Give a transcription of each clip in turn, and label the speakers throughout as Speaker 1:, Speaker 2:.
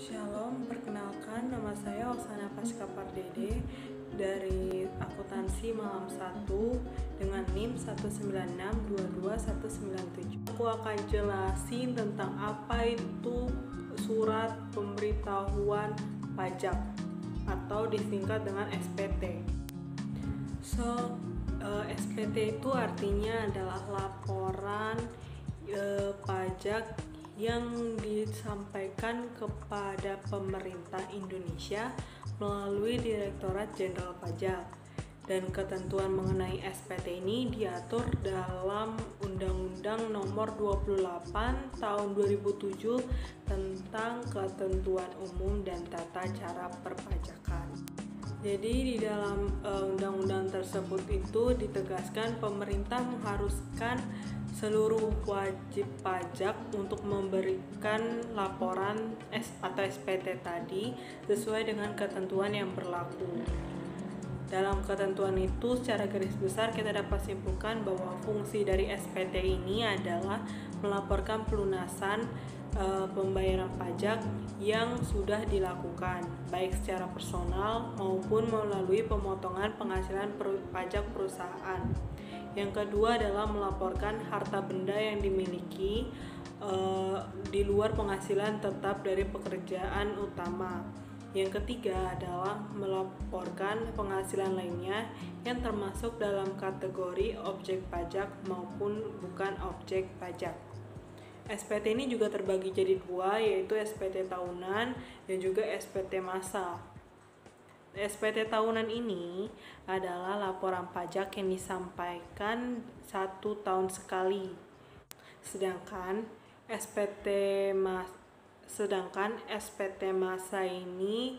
Speaker 1: Shalom, perkenalkan nama saya Oksana Pasca Pardede dari Akuntansi Malam 1 dengan NIM 196229197. Aku akan jelasin tentang apa itu surat pemberitahuan pajak atau disingkat dengan SPT. SPT itu artinya adalah laporan pajak yang disampaikan kepada pemerintah Indonesia melalui Direktorat Jenderal Pajak, dan ketentuan mengenai SPT ini diatur dalam Undang-Undang Nomor 28 Tahun 2007 tentang Ketentuan Umum dan Tata Cara Perpajakan. Jadi di dalam undang-undang tersebut itu ditegaskan pemerintah mengharuskan seluruh wajib pajak untuk memberikan laporan atau SPT tadi sesuai dengan ketentuan yang berlaku. Dalam ketentuan itu secara garis besar kita dapat simpulkan bahwa fungsi dari SPT ini adalah melaporkan pelunasan pembayaran pajak yang sudah dilakukan baik secara personal maupun melalui pemotongan penghasilan pajak perusahaan. Yang kedua adalah melaporkan harta benda yang dimiliki di luar penghasilan tetap dari pekerjaan utama. Yang ketiga adalah melaporkan penghasilan lainnya yang termasuk dalam kategori objek pajak maupun bukan objek pajak. SPT ini juga terbagi jadi dua, yaitu SPT tahunan dan juga SPT masa. SPT tahunan ini adalah laporan pajak yang disampaikan 1 tahun sekali. Sedangkan SPT masa ini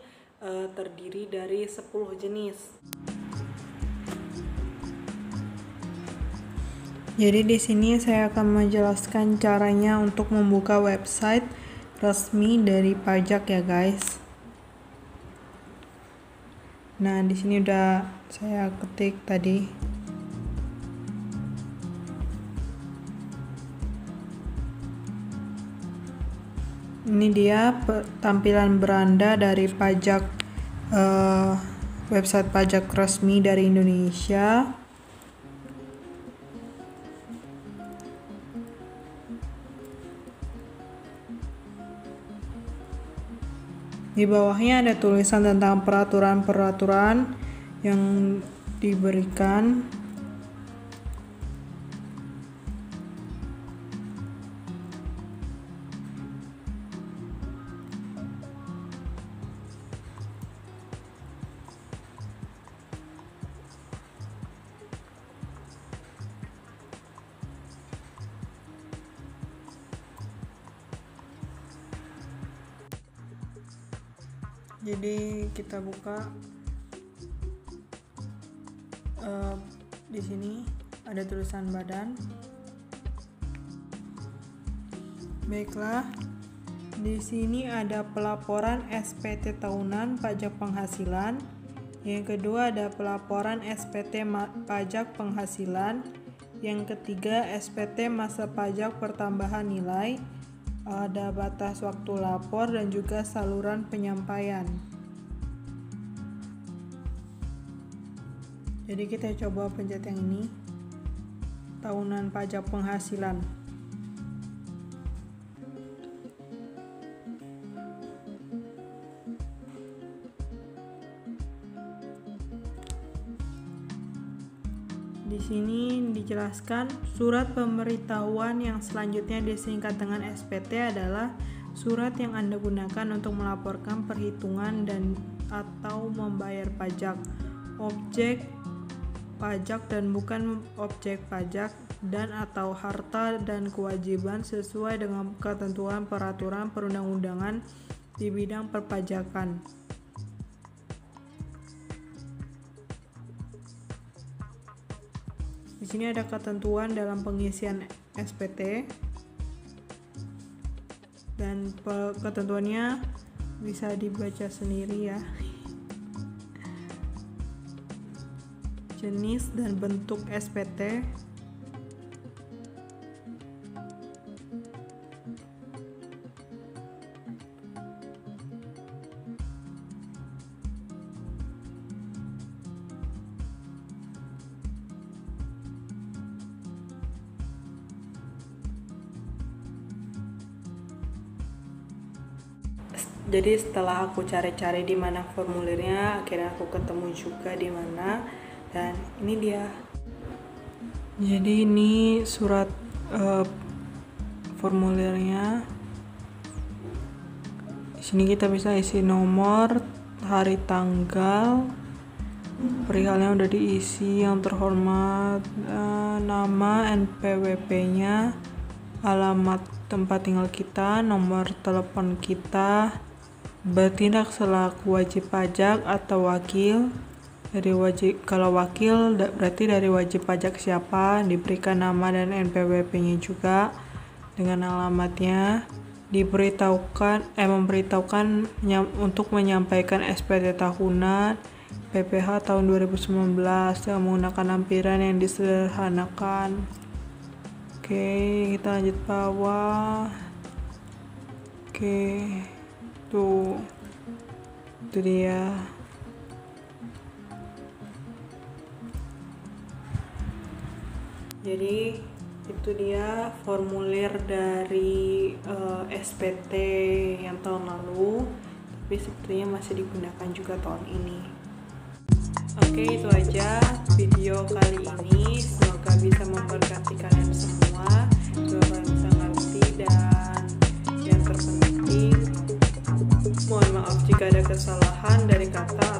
Speaker 1: terdiri dari 10 jenis. Jadi di sini saya akan menjelaskan caranya untuk membuka website resmi dari pajak ya guys. Nah, di sini udah saya ketik tadi. Ini dia tampilan beranda dari pajak website pajak resmi dari Indonesia. Di bawahnya ada tulisan tentang peraturan-peraturan yang diberikan. Jadi kita buka di sini ada tulisan badan. Baiklah, di sini ada pelaporan SPT tahunan pajak penghasilan. Yang kedua ada pelaporan SPT pajak penghasilan. Yang ketiga SPT masa pajak pertambahan nilai. Ada batas waktu lapor dan juga saluran penyampaian. Jadi kita coba pencet yang ini, tahunan pajak penghasilan. Di sini dijelaskan surat pemberitahuan yang selanjutnya disingkat dengan SPT adalah surat yang Anda gunakan untuk melaporkan perhitungan dan atau membayar pajak, objek pajak dan bukan objek pajak, dan atau harta dan kewajiban sesuai dengan ketentuan peraturan perundang-undangan di bidang perpajakan. Di sini ada ketentuan dalam pengisian SPT dan ketentuannya bisa dibaca sendiri ya. Jenis dan bentuk SPT, Jadi setelah aku cari-cari di mana formulirnya, akhirnya aku ketemu juga di mana, dan ini dia. Jadi ini surat formulirnya. Di sini kita bisa isi nomor, hari, tanggal, perihalnya udah diisi, yang terhormat, nama, NPWP-nya, alamat tempat tinggal kita, nomor telepon kita, bertindak selaku wajib pajak atau wakil. Kalau wakil berarti dari wajib pajak siapa, diberikan nama dan NPWP-nya juga dengan alamatnya, memberitahukan untuk menyampaikan SPT tahunan PPh tahun 2019 yang menggunakan lampiran yang disederhanakan. Oke, kita lanjut bawah. Oke, tuh itu dia. Jadi itu dia formulir dari SPT yang tahun lalu, tapi sepertinya masih digunakan juga tahun ini. Oke, itu aja video kali ini. Semoga bisa memberkati kalian semua, semoga kalian bisa ngerti, dan yang terpenting mohon maaf jika ada kesalahan dari kata